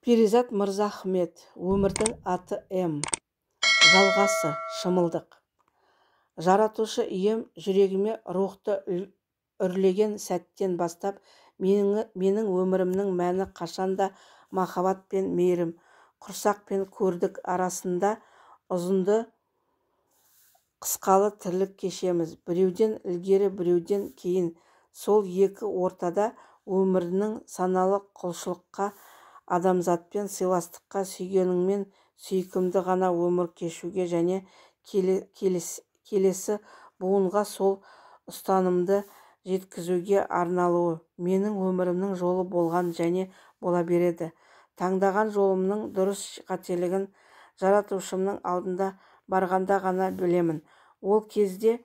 Перизат Мырзахмет. Өмірдің аты М. Жалғасы шымылдық. Жаратушы ием жүрегіме рухты үрлеген сәттен бастап менің өмірімнің мәні қашанда махаббат пен мейірім. Құрсақ пен көрдік арасында ұзынды қысқалы тірлік кешеміз. Біреуден ілгері, біреуден кейін. Сол екі ортада өмірінің саналы құлшылыққа, адамзатпен сыйластыққа, сүйгеніңмен сүйкімді ғана өмір кешуге және келесі буынға сол ұстанымды жеткізуге арналуы менің өмірімнің жолы болған және бола береді. Таңдаған жолымның дұрыс қателігін жаратушымның алдында барғанда ғана білемін. Ол кезде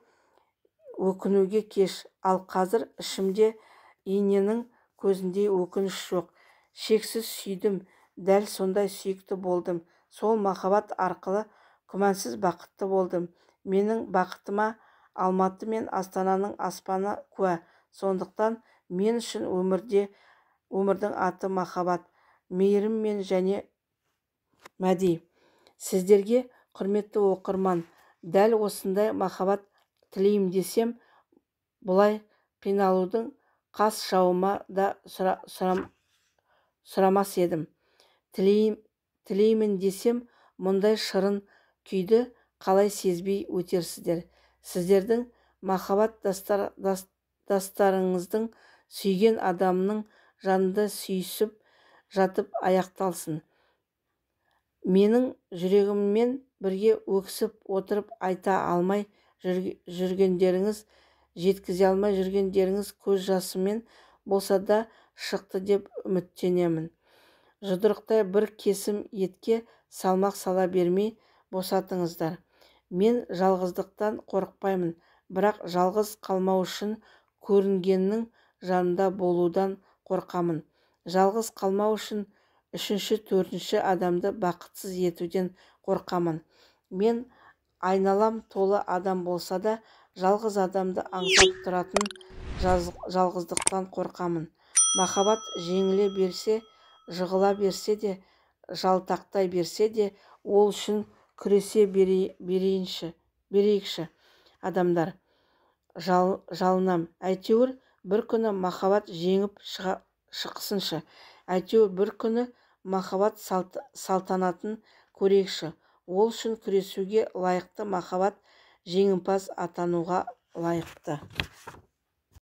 өкінуге кеш, ал қазір ішімде иненің көзіндей өкініш жоқ. Шексіз сүйдім, дәл сондай сүйікті болдым. Сол махаббат арқылы күмәнсіз бақытты болдым. Менің бақытыма Алматы мен Астананың аспаны куә. Сондықтан мен үшін өмірдің аты махаббат, мейірім мен және мәди. Сіздерге, құрметті оқырман, дәл осындай махаббат тілеймін десем, бұлай қиналудың қас жауыма да сұрамас едім. Тілеймін десем, мұндай шырын күйді қалай сезбей өтерсіздер. Сіздердің махаббат дастарыңыздың сүйген адамның жанында сүйісіп жатып аяқталсын. Менің жүрегіммен бірге өксіп отырып айта алмай жүргендеріңіз, жеткізе алмай жүргендеріңіз көз жасымен болса да шықты деп үміттенемін. Жұдырықтай бір кесім етке салмақ сала бермей босатыңыздар. Мен жалғыздықтан қорықпаймын, бірақ жалғыз қалмау үшін көрінгеннің жанында болудан қорқамын. Жалғыз қалмау үшін үшінші, төртінші адамды бақытсыз етуден қорқамын. Мен айналам толы адам болса да, жалғыз адамды аңсап тұратын жалғыздықтан қорқамын. Махаббат жеңіле берсе, жығыла берсе де, жалтақтай берсе де, ол үшін күресе берейікші адамдар. Жалынам. Әйтеуір бір күні махаббат жеңіп шықсыншы. Әйтеуір бір күні махаббат салтанатын көрейікші. Ол үшін күресуге лайықты махаббат жеңімпаз атануға лайықты.